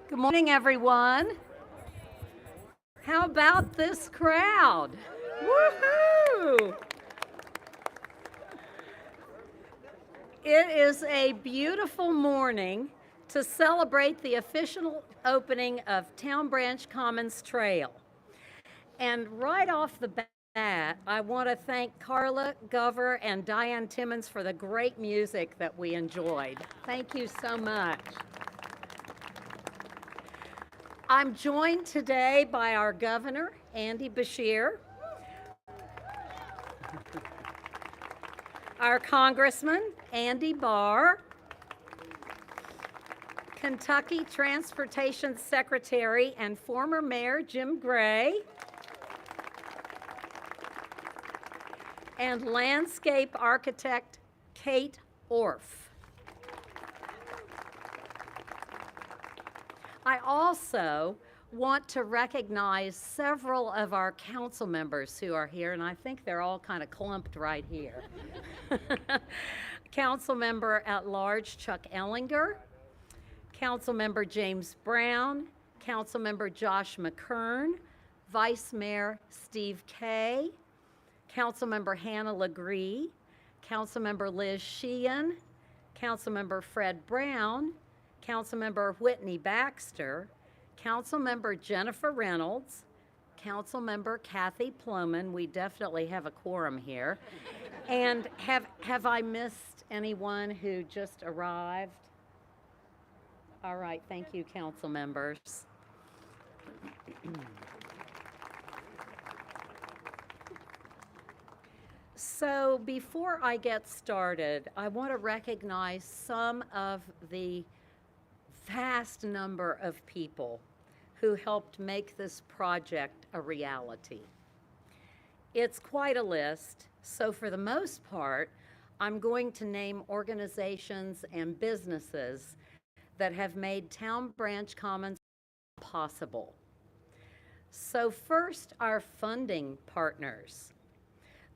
Good morning, everyone. How about this crowd? Woohoo! It is a beautiful morning to celebrate the official opening of Town Branch Commons Trail. And right off the bat, I want to thank Carla Gover and Diane Timmons for the great music that we enjoyed. Thank you so much. I'm joined today by our governor, Andy Beshear, our Congressman, Andy Barr, Kentucky Transportation Secretary and former Mayor Jim Gray, and landscape architect Kate Orff. I also want to recognize several of our council members who are here, and I think they're all kind of clumped right here. Council member at large Chuck Ellinger, Council member James Brown, Council member Josh McKern, Vice Mayor Steve Kay, Council member Hannah Legree, Council member Liz Sheehan, Council member Fred Brown, Councilmember Whitney Baxter, Councilmember Jennifer Reynolds, Councilmember Kathy Ploman. We definitely have a quorum here. And have I missed anyone who just arrived? All right, thank you, council members. So before I get started, I want to recognize some of the vast number of people who helped make this project a reality. It's quite a list, so for the most part, I'm going to name organizations and businesses that have made Town Branch Commons possible. So first, our funding partners: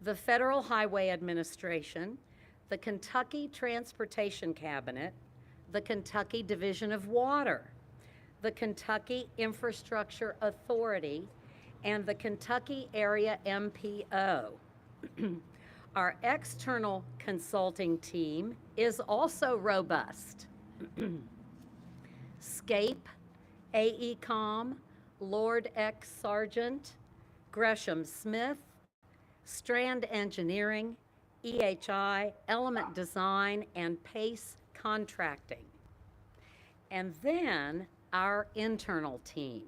the Federal Highway Administration, the Kentucky Transportation Cabinet, the Kentucky Division of Water, the Kentucky Infrastructure Authority, and the Kentucky Area MPO. Our external consulting team is also robust. SCAPE, AECOM, Lord X Sargent, Gresham Smith, Strand Engineering, EHI, Element Design, and PACE Contracting. And then our internal team.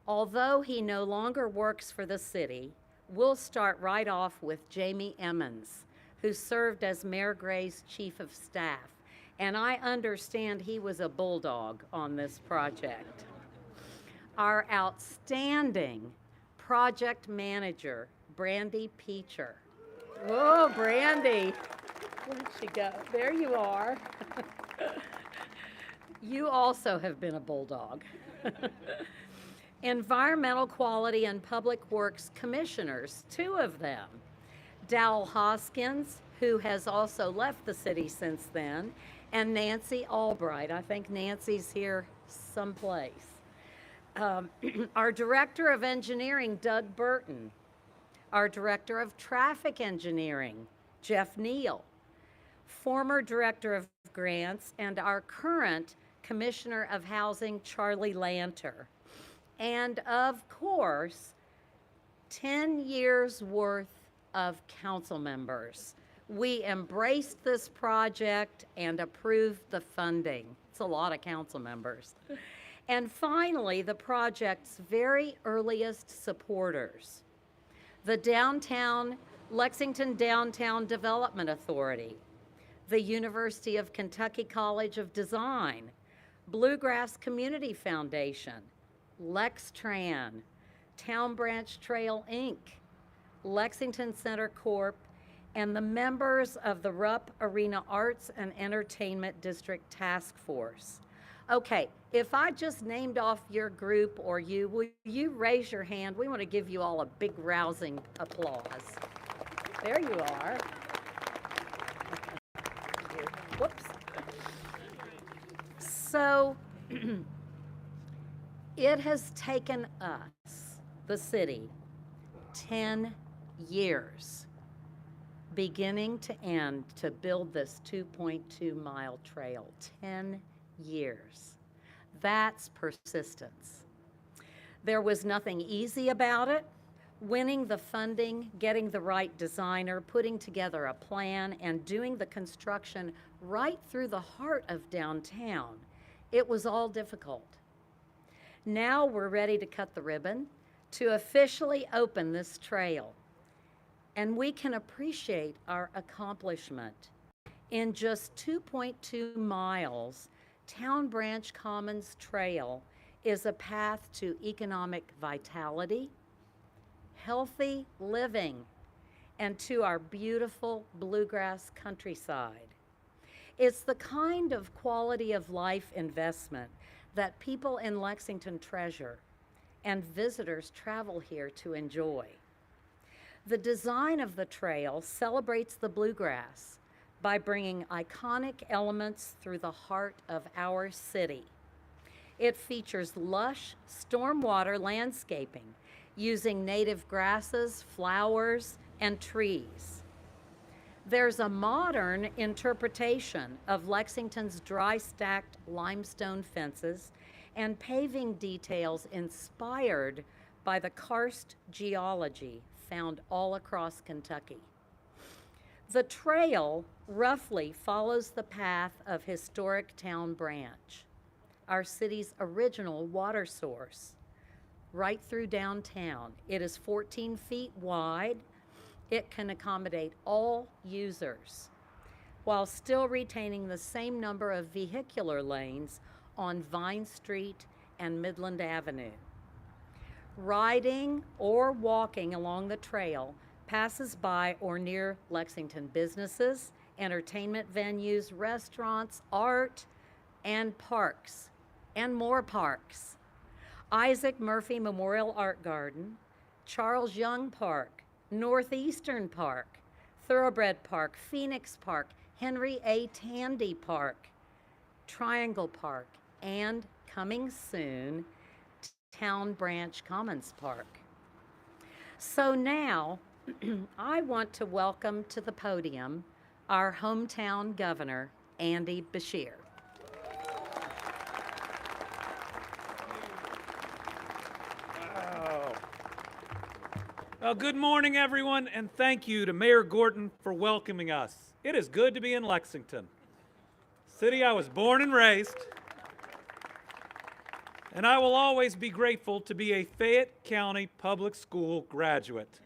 Although he no longer works for the city, we'll start right off with Jamie Emmons, who served as Mayor Gray's chief of staff. And I understand he was a bulldog on this project. Our outstanding project manager, Brandy Peacher. Whoa, Brandy. Where'd she go? There you are. You also have been a bulldog. Environmental Quality and Public Works Commissioners, 2 of them. Dowell Hoskins, who has also left the city since then, and Nancy Albright. I think Nancy's here someplace. Our Director of Engineering, Doug Burton. Our Director of Traffic Engineering, Jeff Neal. Former Director of Grants, and our current Commissioner of Housing, Charlie Lanter. And of course, 10 years worth of council members. We embraced this project and approved the funding. It's a lot of council members. And finally, the project's very earliest supporters: the Lexington Downtown Development Authority, the University of Kentucky College of Design, Bluegrass Community Foundation, LexTran, Town Branch Trail Inc., Lexington Center Corp., and the members of the Rupp Arena Arts and Entertainment District Task Force. Okay, if I just named off your group or you, will you raise your hand? We want to give you all a big rousing applause. There you are. Whoops. So It has taken us, the city, 10 years, beginning to end, to build this 2.2-mile trail. 10 years. That's persistence. There was nothing easy about it. Winning the funding, getting the right designer, putting together a plan, and doing the construction right through the heart of downtown. It was all difficult. Now we're ready to cut the ribbon, to officially open this trail. And we can appreciate our accomplishment. In just 2.2 miles, Town Branch Commons Trail is a path to economic vitality, healthy living, and to our beautiful bluegrass countryside. It's the kind of quality of life investment that people in Lexington treasure and visitors travel here to enjoy. The design of the trail celebrates the bluegrass by bringing iconic elements through the heart of our city. It features lush stormwater landscaping using native grasses, flowers, and trees. There's a modern interpretation of Lexington's dry stacked limestone fences and paving details inspired by the karst geology found all across Kentucky. The trail roughly follows the path of historic Town Branch, our city's original water source, right through downtown. It is 14 feet wide. It can accommodate all users while still retaining the same number of vehicular lanes on Vine Street and Midland Avenue. Riding or walking along the trail passes by or near Lexington businesses, entertainment venues, restaurants, art, and parks, and more parks. Isaac Murphy Memorial Art Garden, Charles Young Park, Northeastern Park, Thoroughbred Park, Phoenix Park, Henry A. Tandy Park, Triangle Park, and coming soon, Town Branch Commons Park. So now, I want to welcome to the podium our hometown governor, Andy Beshear. Well, good morning, everyone, and thank you to Mayor Gorton for welcoming us. It is good to be in Lexington, city I was born and raised, and I will always be grateful to be a Fayette County Public School graduate.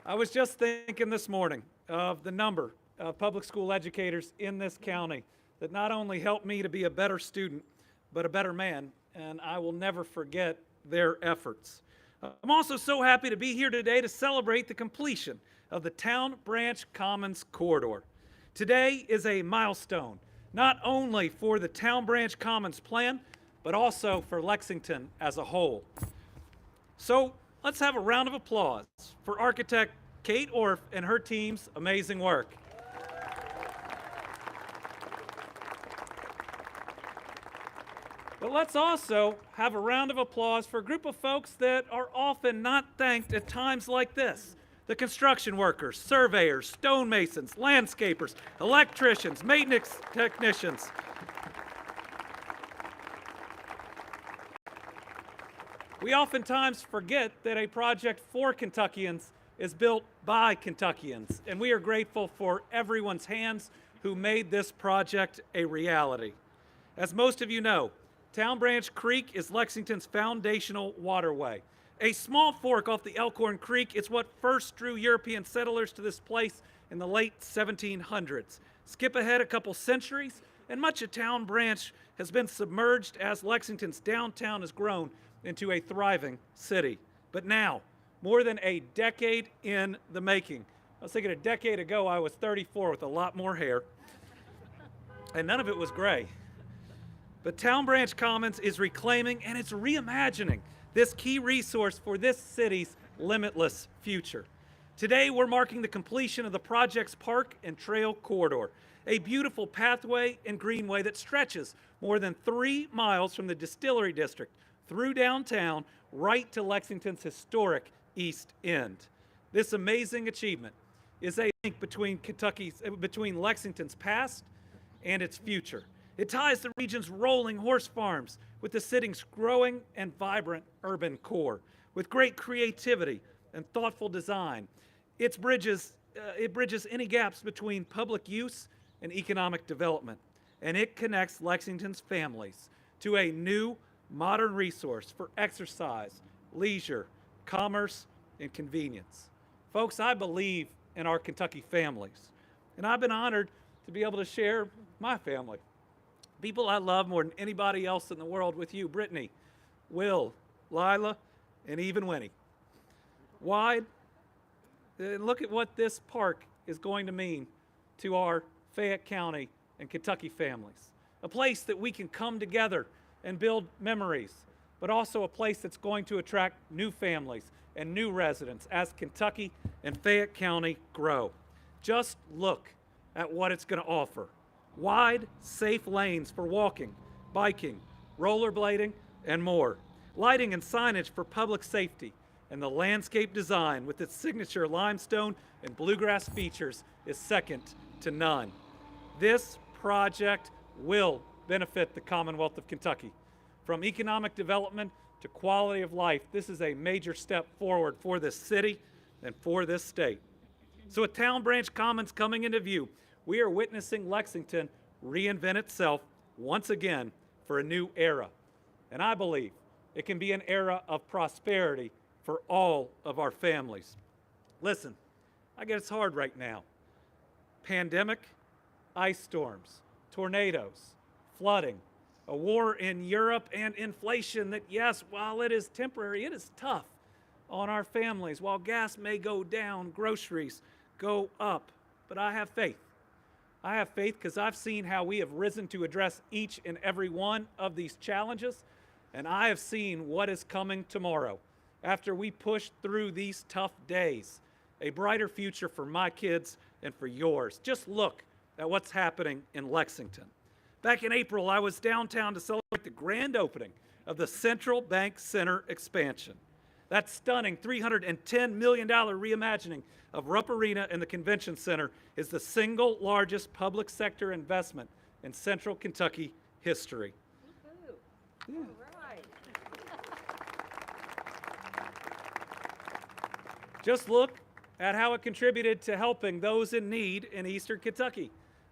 I was just thinking this morning of the number of public school educators in this county that not only helped me to be a better student, but a better man, and I will never forget their efforts. I'm also so happy to be here today to celebrate the completion of the Town Branch Commons Corridor. Today is a milestone, not only for the Town Branch Commons plan, but also for Lexington as a whole. So let's have a round of applause for architect Kate Orff and her team's amazing work. But let's also have a round of applause for a group of folks that are often not thanked at times like this. The construction workers, surveyors, stonemasons, landscapers, electricians, maintenance technicians. We oftentimes forget that a project for Kentuckians is built by Kentuckians, and we are grateful for everyone's hands who made this project a reality. As most of you know, Town Branch Creek is Lexington's foundational waterway. A small fork off the Elkhorn Creek is what first drew European settlers to this place in the late 1700s. Skip ahead a couple centuries, and much of Town Branch has been submerged as Lexington's downtown has grown into a thriving city. But now, more than a decade in the making. I was thinking a decade ago I was 34 with a lot more hair, and none of it was gray. But Town Branch Commons is reclaiming and it's reimagining this key resource for this city's limitless future. Today, we're marking the completion of the project's park and trail corridor, a beautiful pathway and greenway that stretches more than 3 miles from the Distillery District through downtown right to Lexington's historic East End. This amazing achievement is a link between Lexington's past and its future. It ties the region's rolling horse farms with the city's growing and vibrant urban core. With great creativity and thoughtful design, it bridges any gaps between public use and economic development, and it connects Lexington's families to a new, modern resource for exercise, leisure, commerce, and convenience. Folks, I believe in our Kentucky families, and I've been honored to be able to share my family. People I love more than anybody else in the world with you, Brittany, Will, Lila, and even Winnie. Wide, and look at what this park is going to mean to our Fayette County and Kentucky families. A place that we can come together and build memories, but also a place that's going to attract new families and new residents as Kentucky and Fayette County grow. Just look at what it's going to offer. Wide, safe lanes for walking, biking, rollerblading, and more. Lighting and signage for public safety, and the landscape design with its signature limestone and bluegrass features is second to none. This project will benefit the Commonwealth of Kentucky. From economic development to quality of life, this is a major step forward for this city and for this state. So with Town Branch Commons coming into view, we are witnessing Lexington reinvent itself once again for a new era. And I believe it can be an era of prosperity for all of our families. Listen, I get it's hard right now. Pandemic, ice storms, tornadoes, flooding, a war in Europe, and inflation that, yes, while it is temporary, it is tough on our families. While gas may go down, groceries go up. But I have faith. I have faith because I've seen how we have risen to address each and every one of these challenges, and I have seen what is coming tomorrow. After we push through these tough days, a brighter future for my kids and for yours. Just look at what's happening in Lexington. Back in April, I was downtown to celebrate the grand opening of the Central Bank Center expansion. That stunning $310 million reimagining of Rupp Arena and the Convention Center is the single largest public sector investment in Central Kentucky history. Yeah. All right. Just look at how it contributed to helping those in need in Eastern Kentucky.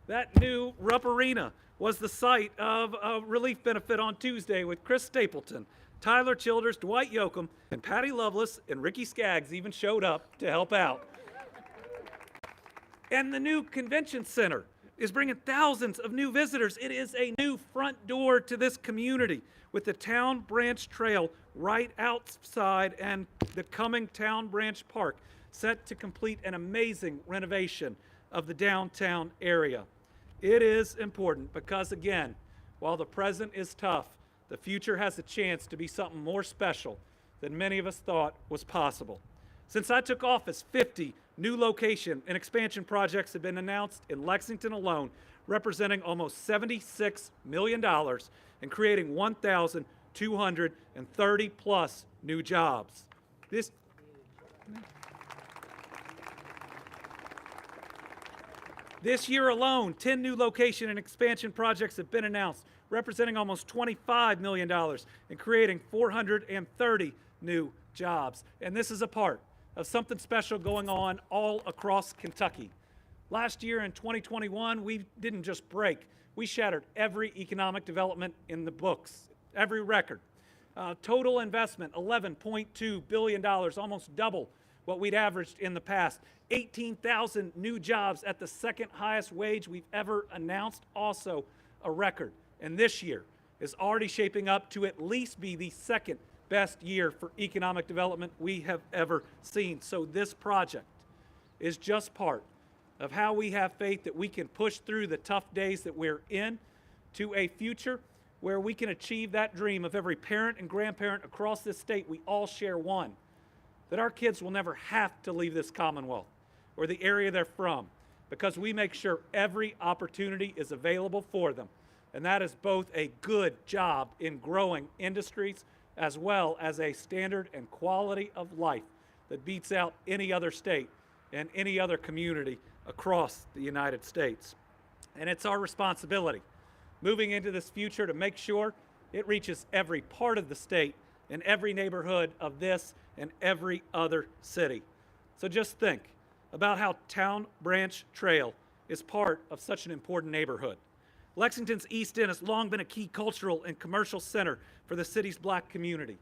That new Rupp Arena was the site of a relief benefit on Tuesday with Chris Stapleton, Tyler Childers, Dwight Yoakam, and Patty Lovelace and Ricky Skaggs even showed up to help out. And the new convention center is bringing thousands of new visitors. It is a new front door to this community with the Town Branch Trail right outside and the coming Town Branch Park set to complete an amazing renovation of the downtown area. It is important because, again, while the present is tough, the future has a chance to be something more special than many of us thought was possible. Since I took office, 50 new location and expansion projects have been announced in Lexington alone, representing almost $76 million and creating 1,230 plus new jobs. This year alone, 10 new location and expansion projects have been announced, representing almost $25 million and creating 430 new jobs. And this is a part of something special going on all across Kentucky. Last year in 2021, we didn't just break, we shattered every economic development in the books, every record. Total investment, $11.2 billion, almost double what we'd averaged in the past. 18,000 new jobs at the second highest wage we've ever announced, also a record. And this year is already shaping up to at least be the second best year for economic development we have ever seen. So this project is just part of how we have faith that we can push through the tough days that we're in to a future where we can achieve that dream of every parent and grandparent across this state. We all share one, that our kids will never have to leave this Commonwealth or the area they're from because we make sure every opportunity is available for them. And that is both a good job in growing industries as well as a standard and quality of life that beats out any other state and any other community across the United States. And it's our responsibility moving into this future to make sure it reaches every part of the state and every neighborhood of this and every other city. So just think about how Town Branch Trail is part of such an important neighborhood. Lexington's East End has long been a key cultural and commercial center for the city's black community.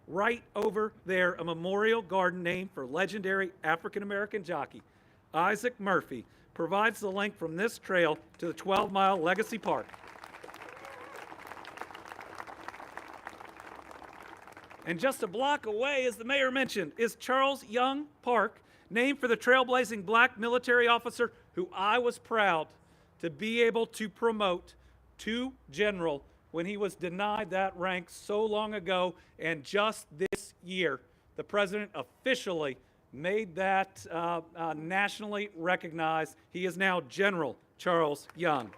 Right over there, a memorial garden named for legendary African-American jockey Isaac Murphy provides the link from this trail to the 12-mile Legacy Park. And just a block away, as the mayor mentioned, is Charles Young Park, named for the trailblazing black military officer who I was proud to be able to promote to general when he was denied that rank so long ago. And just this year, the president officially made that nationally recognized. He is now General Charles Young.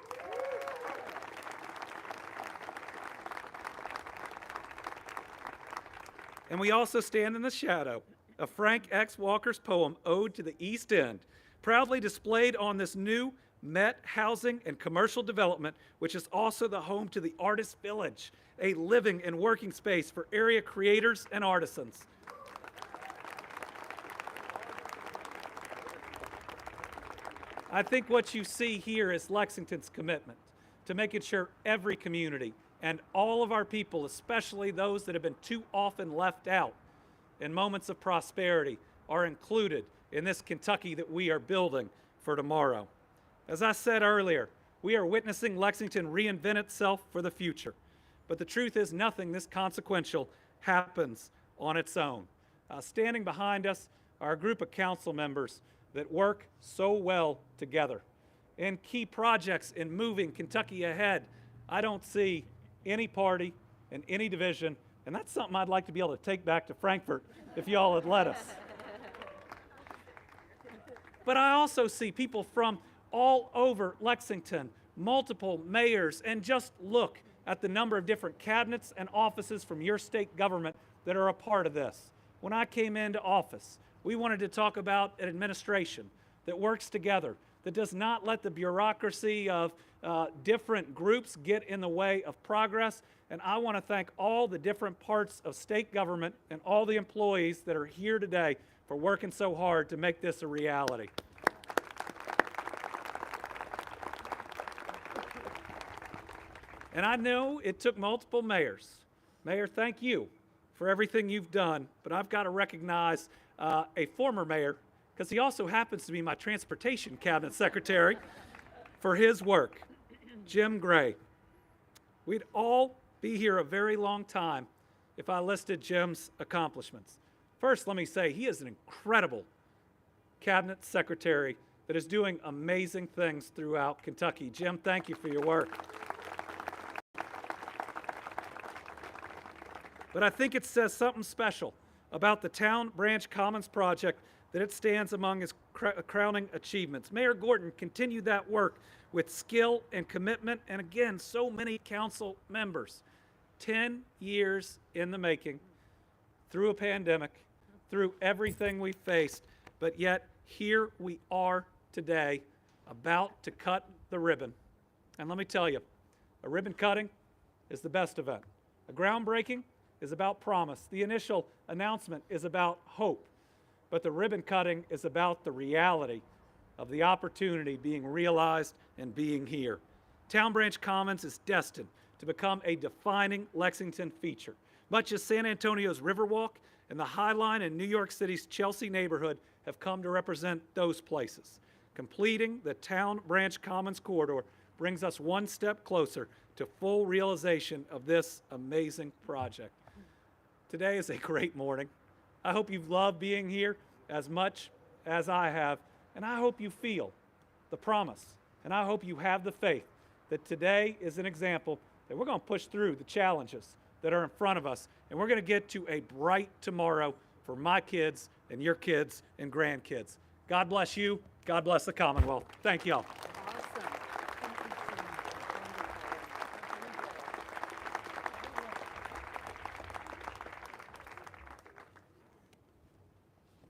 And we also stand in the shadow of Frank X. Walker's poem, Ode to the East End, proudly displayed on this new Met housing and commercial development, which is also the home to the Artist Village, a living and working space for area creators and artisans. I think what you see here is Lexington's commitment to making sure every community and all of our people, especially those that have been too often left out in moments of prosperity, are included in this Kentucky that we are building for tomorrow. As I said earlier, we are witnessing Lexington reinvent itself for the future. But the truth is, nothing this consequential happens on its own. Standing behind us are a group of council members that work so well together. In key projects in moving Kentucky ahead, I don't see any party and any division, and that's something I'd like to be able to take back to Frankfort if y'all would let us. But I also see people from all over Lexington, multiple mayors, and just look at the number of different cabinets and offices from your state government that are a part of this. When I came into office, we wanted to talk about an administration that works together, that does not let the bureaucracy of different groups get in the way of progress. And I want to thank all the different parts of state government and all the employees that are here today for working so hard to make this a reality. And I know it took multiple mayors. Mayor, thank you for everything you've done, but I've got to recognize a former mayor, because he also happens to be my transportation cabinet secretary, for his work, Jim Gray. We'd all be here a very long time if I listed Jim's accomplishments. First, let me say he is an incredible cabinet secretary that is doing amazing things throughout Kentucky. Jim, thank you for your work. But I think it says something special about the Town Branch Commons project that it stands among its crowning achievements. Mayor Gordon continued that work with skill and commitment, and again, so many council members. 10 years in the making, through a pandemic, through everything we faced, but yet here we are today, about to cut the ribbon. And let me tell you, a ribbon cutting is the best event. A groundbreaking is about promise. The initial announcement is about hope. But the ribbon cutting is about the reality of the opportunity being realized and being here. Town Branch Commons is destined to become a defining Lexington feature, much as San Antonio's Riverwalk and the High Line in New York City's Chelsea neighborhood have come to represent those places. Completing the Town Branch Commons corridor brings us one step closer to full realization of this amazing project. Today is a great morning. I hope you've loved being here as much as I have, and I hope you feel the promise, and I hope you have the faith that today is an example that we're going to push through the challenges that are in front of us, and we're going to get to a bright tomorrow for my kids and your kids and grandkids. God bless you. God bless the Commonwealth. Thank y'all. Awesome. Thank you so much.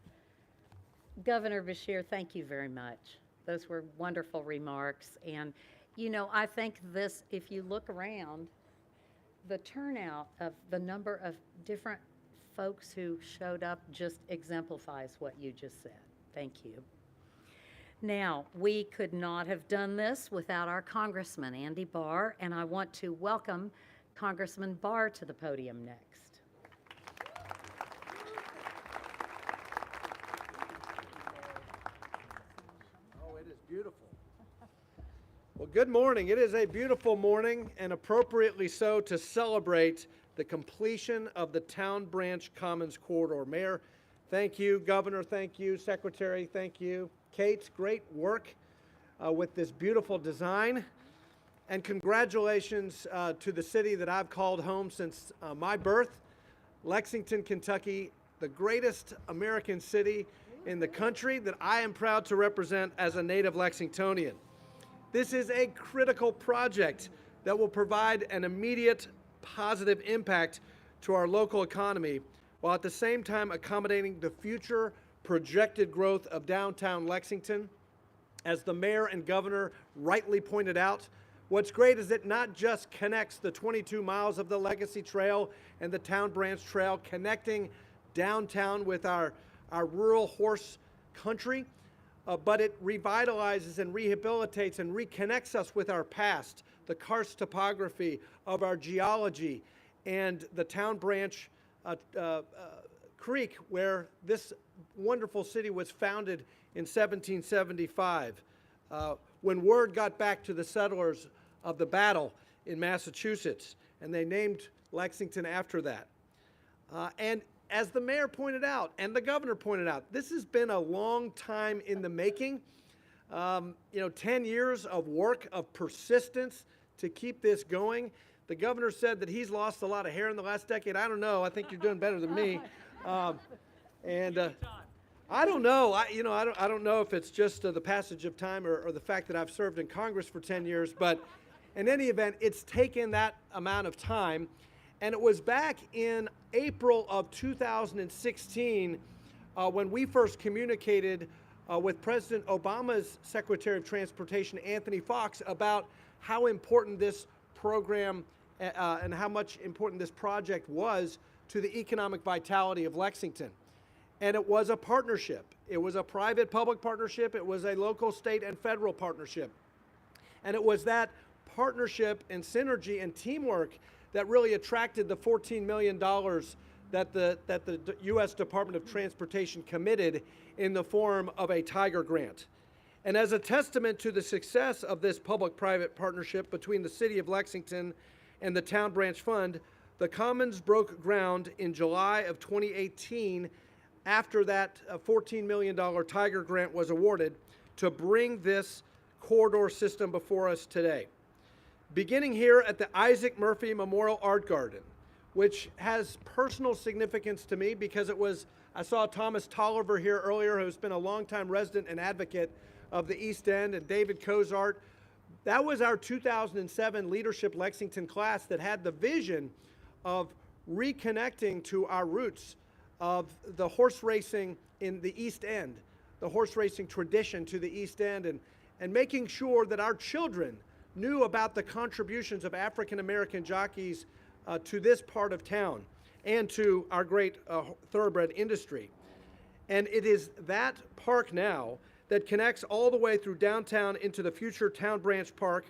Wonderful. Governor Beshear, thank you very much. Those were wonderful remarks. And, you know, I think this, if you look around, the turnout of the number of different folks who showed up just exemplifies what you just said. Thank you. Now, we could not have done this without our Congressman, Andy Barr, and I want to welcome Congressman Barr to the podium next. Oh, it is beautiful. Well, good morning. It is a beautiful morning, and appropriately so, to celebrate the completion of the Town Branch Commons Corridor. Mayor, thank you. Governor, thank you. Secretary, thank you. Kate, great work with this beautiful design. And congratulations to the city that I've called home since my birth, Lexington, Kentucky, the greatest American city in the country that I am proud to represent as a native Lexingtonian. This is a critical project that will provide an immediate positive impact to our local economy, while at the same time accommodating the future projected growth of downtown Lexington. As the mayor and governor rightly pointed out, what's great is it not just connects the 22 miles of the Legacy Trail and the Town Branch Trail, connecting downtown with our rural horse country, but it revitalizes and rehabilitates and reconnects us with our past, the karst topography of our geology, and the Town Branch Creek, where this wonderful city was founded in 1775, when word got back to the settlers of the battle in Massachusetts, and they named Lexington after that. And as the mayor pointed out, and the governor pointed out, this has been a long time in the making. 10 years of work, of persistence to keep this going. The governor said that he's lost a lot of hair in the last decade. I don't know. I think you're doing better than me. I don't know. I don't know if it's just the passage of time or the fact that I've served in Congress for 10 years. But in any event, it's taken that amount of time. And it was back in April of 2016 when we first communicated with President Obama's Secretary of Transportation, Anthony Fox, about how important this program and how much important this project was to the economic vitality of Lexington. And it was a partnership. It was a private-public partnership. It was a local, state, and federal partnership. And it was that partnership and synergy and teamwork that really attracted the $14 million that the U.S. Department of Transportation committed in the form of a Tiger Grant. And as a testament to the success of this public-private partnership between the City of Lexington and the Town Branch Fund, the Commons broke ground in July of 2018 after that $14 million Tiger Grant was awarded to bring this corridor system before us today. Beginning here at the Isaac Murphy Memorial Art Garden, which has personal significance to me because I saw Thomas Tolliver here earlier, who's been a longtime resident and advocate of the East End, and David Cozart. That was our 2007 Leadership Lexington class that had the vision of reconnecting to our roots of the horse racing in the East End, the horse racing tradition to the East End, and making sure that our children knew about the contributions of African American jockeys to this part of town and to our great thoroughbred industry. And it is that park now that connects all the way through downtown into the future Town Branch Park.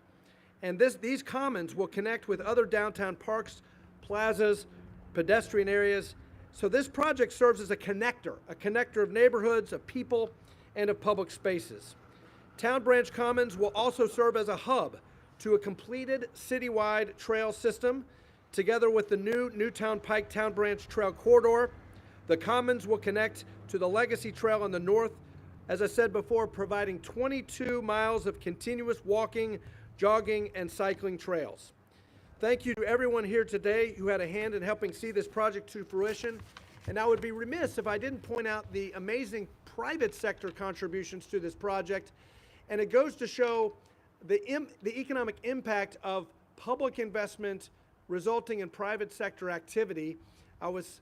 And these commons will connect with other downtown parks, plazas, pedestrian areas. So this project serves as a connector of neighborhoods, of people, and of public spaces. Town Branch Commons will also serve as a hub to a completed citywide trail system. Together with the new Newtown Pike Town Branch Trail Corridor, the Commons will connect to the Legacy Trail on the north, as I said before, providing 22 miles of continuous walking, jogging, and cycling trails. Thank you to everyone here today who had a hand in helping see this project to fruition. And I would be remiss if I didn't point out the amazing private sector contributions to this project. And it goes to show the economic impact of public investment resulting in private sector activity. I was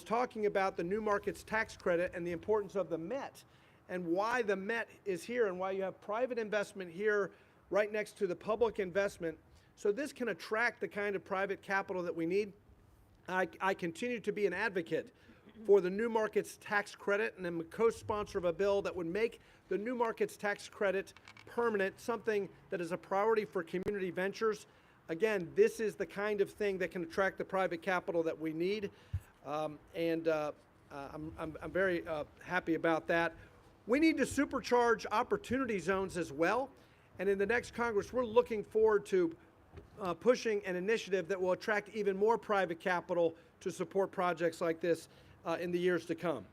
talking about the new markets tax credit and the importance of the Met and why the Met is here and why you have private investment here right next to the public investment. So this can attract the kind of private capital that we need. I continue to be an advocate for the new markets tax credit, and I'm a co-sponsor of a bill that would make the new markets tax credit permanent, something that is a priority for community ventures. Again, this is the kind of thing that can attract the private capital that we need, I'm very happy about that. We need to supercharge opportunity zones as well, and in the next Congress, we're looking forward to pushing an initiative that will attract even more private capital to support projects like this in the years to come.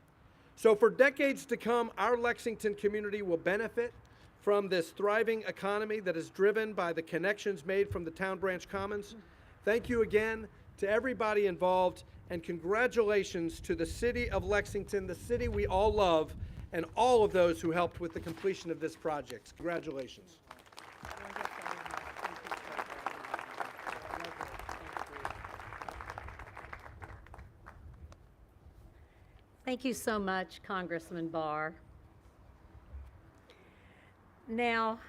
So for decades to come, our Lexington community will benefit from this thriving economy that is driven by the connections made from the Town Branch Commons. Thank you again to everybody involved, and congratulations to the city of Lexington, the city we all love, and all of those who helped with the completion of this project. Congratulations. Thank you so much, Congressman Barr. Now,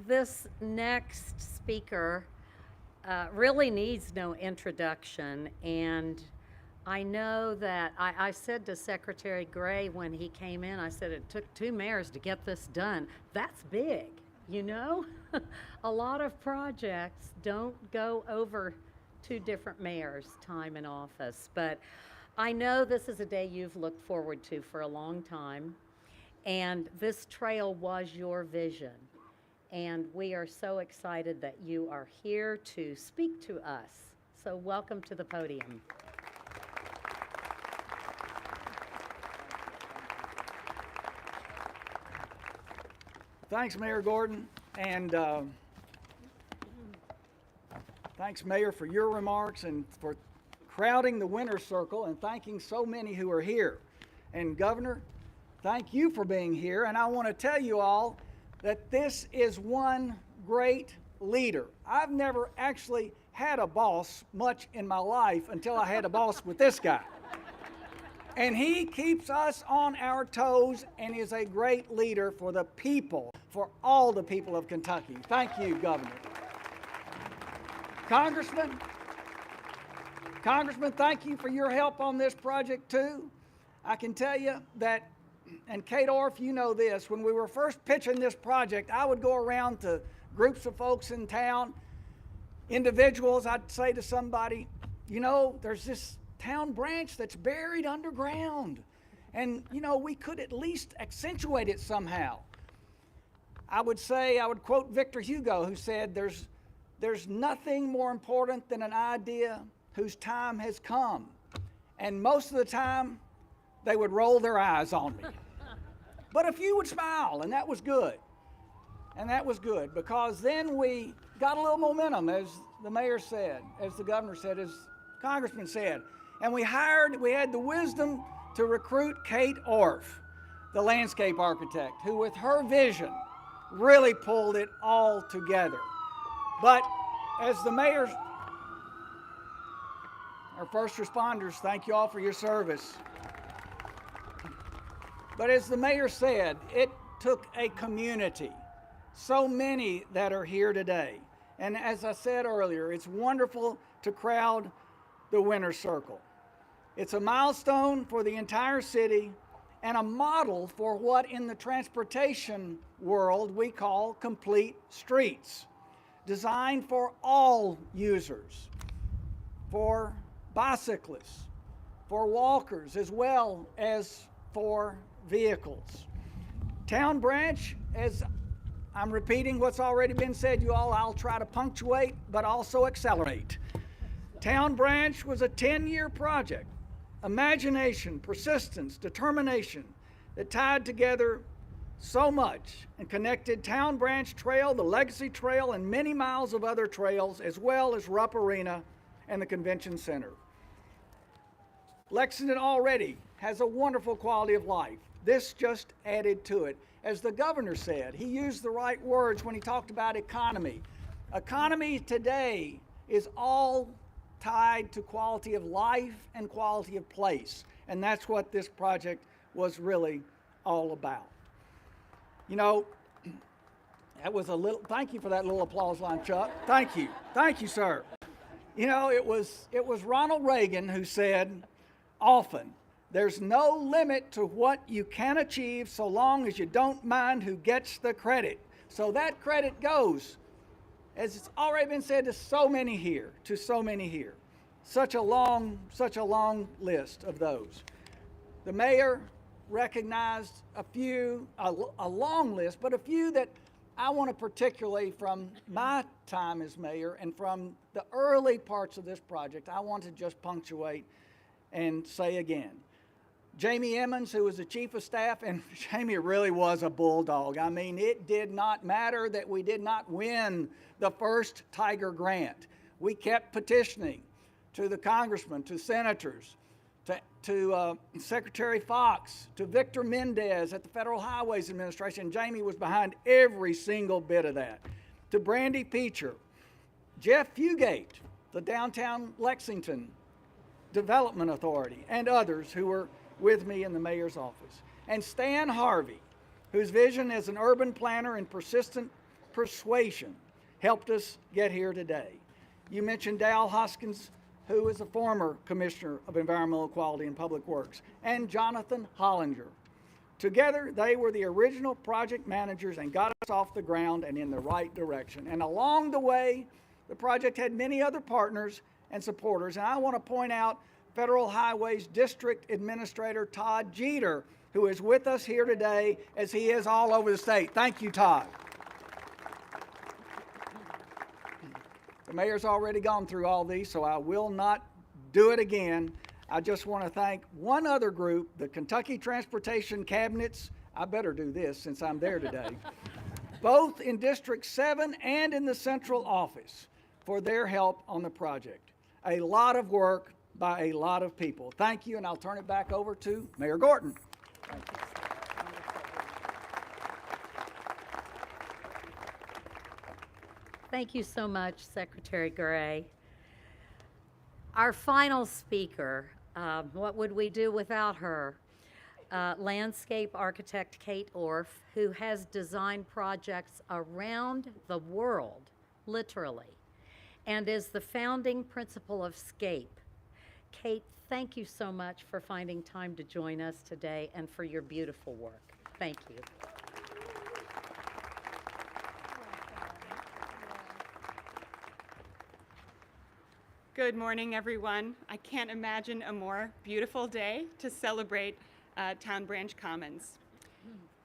this next speaker really needs no introduction, and I know that I said to Secretary Gray when he came in, I said it took 2 mayors to get this done. That's big, you know? A lot of projects don't go over 2 different mayors' time in office, but I know this is a day you've looked forward to for a long time, and this trail was your vision, and we are so excited that you are here to speak to us. So welcome to the podium. Thanks, Mayor Gordon, and thanks, Mayor, for your remarks and for crowding the winner's circle and thanking so many who are here. And Governor, thank you for being here, and I want to tell you all that this is one great leader. I've never actually had a boss much in my life until I had a boss with this guy. And he keeps us on our toes and is a great leader for the people, for all the people of Kentucky. Thank you, Governor. Congressman, thank you for your help on this project too. I can tell you that, and Kate Orff, you know this, when we were first pitching this project, I would go around to groups of folks in town, individuals. I'd say to somebody, you know, there's this town branch that's buried underground, and you know, we could at least accentuate it somehow. I would quote Victor Hugo, who said, there's nothing more important than an idea whose time has come. And most of the time, they would roll their eyes on me. But a few would smile, and that was good. And that was good, because then we got a little momentum, as the mayor said, as the governor said, as Congressman said. And we had the wisdom to recruit Kate Orff, the landscape architect, who with her vision really pulled it all together. But as the mayor, our first responders, thank you all for your service. But as the mayor said, it took a community, so many that are here today. And as I said earlier, it's wonderful to crowd the winner's circle. It's a milestone for the entire city and a model for what in the transportation world we call complete streets, designed for all users, for bicyclists, for walkers, as well as for vehicles. Town Branch, as I'm repeating what's already been said, you all, I'll try to punctuate, but also accelerate. Town Branch was a 10-year project. Imagination, persistence, determination that tied together so much and connected Town Branch Trail, the Legacy Trail, and many miles of other trails, as well as Rupp Arena and the Convention Center. Lexington already has a wonderful quality of life, this just added to it. As the governor said, he used the right words when he talked about economy. Economy today is all tied to quality of life and quality of place. And that's what this project was really all about. You know, that was a little, thank you for that little applause line, Chuck. Thank you. Thank you, sir. You know, it was Ronald Reagan who said often, there's no limit to what you can achieve so long as you don't mind who gets the credit. So that credit goes, as it's already been said, to so many here, Such a long list of those. The mayor recognized a long list, but a few that I want to particularly from my time as mayor and from the early parts of this project, I want to just punctuate and say again. Jamie Emmons, who was the chief of staff, and Jamie really was a bulldog. I mean, it did not matter that we did not win the first Tiger grant. We kept petitioning to the congressman, to senators, to Secretary Fox, to Victor Mendez at the Federal Highways Administration. Jamie was behind every single bit of that. To Brandy Peacher, Jeff Fugate, the Downtown Lexington Development Authority, and others who were with me in the mayor's office. And Stan Harvey, whose vision as an urban planner and persistent persuasion helped us get here today. You mentioned Dal Hoskins, who is a former Commissioner of Environmental Quality and Public Works, and Jonathan Hollinger. Together, they were the original project managers and got us off the ground and in the right direction. And along the way, the project had many other partners and supporters. And I want to point out Federal Highways District Administrator Todd Jeter, who is with us here today as he is all over the state. Thank you, Todd. The mayor's already gone through all these, so I will not do it again. I just want to thank one other group, the Kentucky Transportation Cabinets. I better do this since I'm there today. Both in District 7 and in the central office for their help on the project. A lot of work by a lot of people. Thank you, and I'll turn it back over to Mayor Gorton. Thank you. Thank you so much, Secretary Gray. Our final speaker, what would we do without her? Landscape architect Kate Orff, who has designed projects around the world, literally, and is the founding principal of SCAPE. Kate, thank you so much for finding time to join us today and for your beautiful work. Thank you. Good morning, everyone. I can't imagine a more beautiful day to celebrate Town Branch Commons.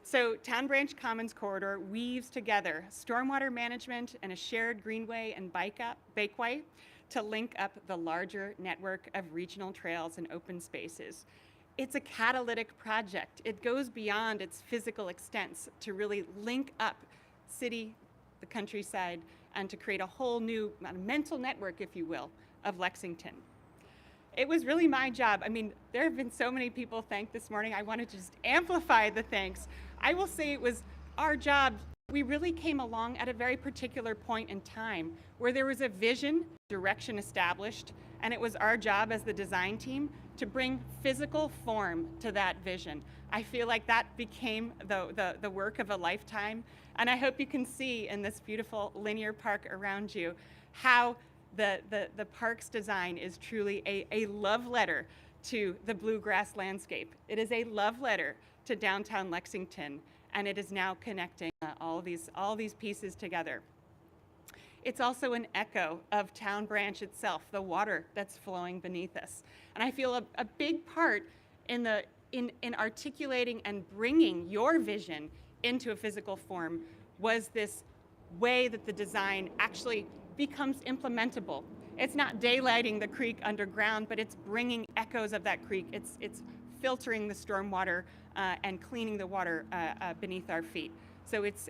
So Town Branch Commons corridor weaves together stormwater management and a shared greenway and bikeway to link up the larger network of regional trails and open spaces. It's a catalytic project. It goes beyond its physical extents to really link up city, the countryside, and to create a whole new mental network, if you will, of Lexington. It was really my job. I mean, there have been so many people thanked this morning. I wanted to just amplify the thanks. I will say it was our job. We really came along at a very particular point in time where there was a vision, direction established, and it was our job as the design team to bring physical form to that vision. I feel like that became the work of a lifetime, and I hope you can see in this beautiful linear park around you how the park's design is truly a love letter to the bluegrass landscape. It is a love letter to downtown Lexington, and it is now connecting all these pieces together. It's also an echo of Town Branch itself, the water that's flowing beneath us. And I feel a big part in articulating and bringing your vision into a physical form was this way that the design actually becomes implementable. It's not daylighting the creek underground, but it's bringing echoes of that creek. It's filtering the stormwater and cleaning the water beneath our feet. So it's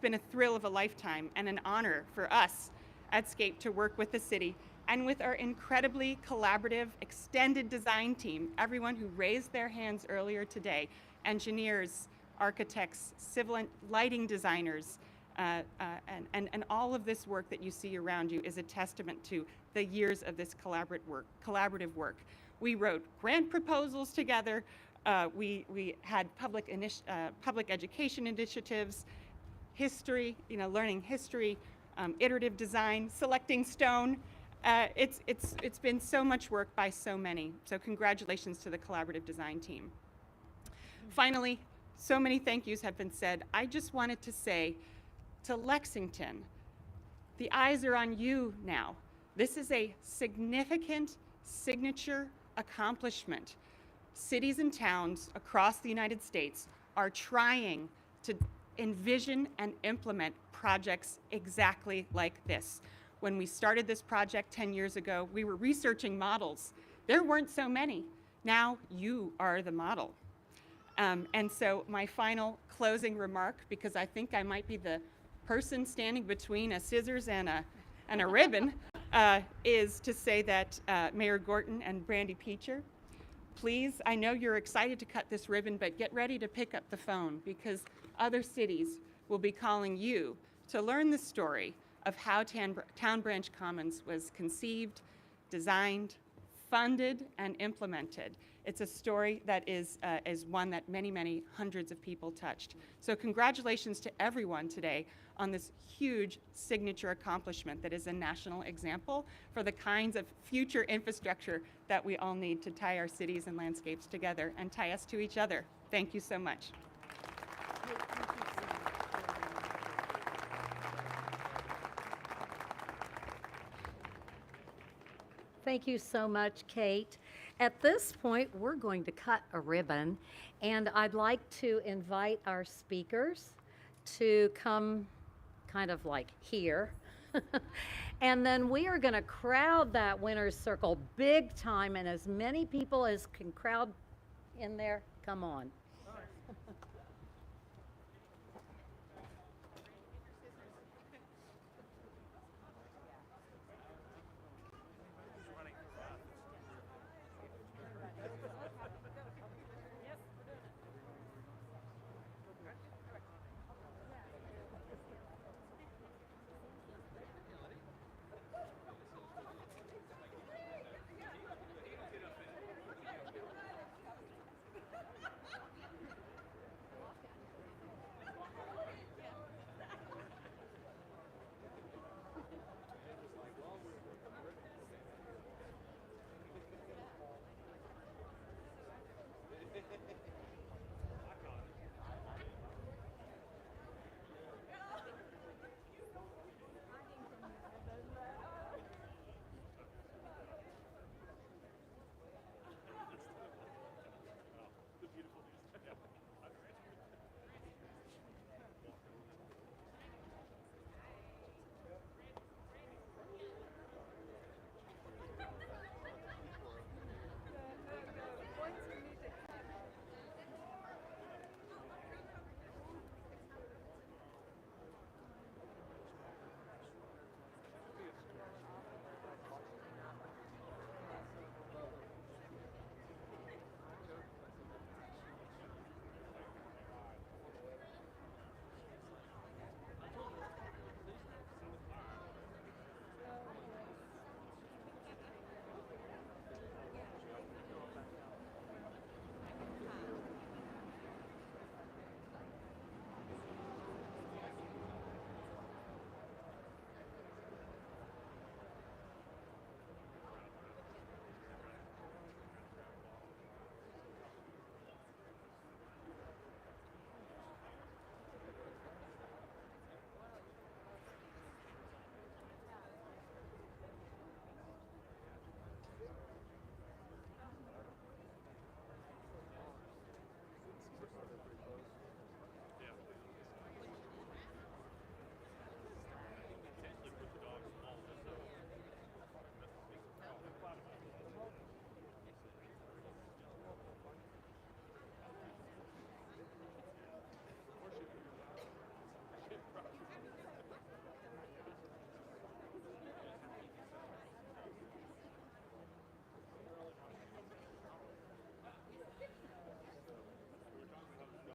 been a thrill of a lifetime and an honor for us at SCAPE to work with the city and with our incredibly collaborative extended design team, everyone who raised their hands earlier today engineers, architects, lighting designers, and all of this work that you see around you is a testament to the years of this collaborative work. We wrote grant proposals together. We had public education initiatives, history, learning history, iterative design, selecting stone. It's been so much work by so many. So congratulations to the collaborative design team. Finally, so many thank yous have been said. I just wanted to say to Lexington, the eyes are on you now. This is a significant signature accomplishment. Cities and towns across the United States are trying to envision and implement projects exactly like this. When we started this project 10 years ago, we were researching models. There weren't so many. Now you are the model. And so my final closing remark, because I think I might be the person standing between a scissors and a ribbon, is to say that Mayor Gorton and Brandy Peacher, please, I know you're excited to cut this ribbon, but get ready to pick up the phone, because other cities will be calling you to learn the story of how Town Branch Commons was conceived, designed, funded, and implemented. It's a story that is one that many, many hundreds of people touched. So congratulations to everyone today on this huge signature accomplishment that is a national example for the kinds of future infrastructure that we all need to tie our cities and landscapes together and tie us to each other. Thank you so much. Thank you so much, Kate. At this point, we're going to cut a ribbon, and I'd like to invite our speakers to come kind of like here. And then we are going to crowd that winner's circle big time, and as many people as can crowd in there, come on.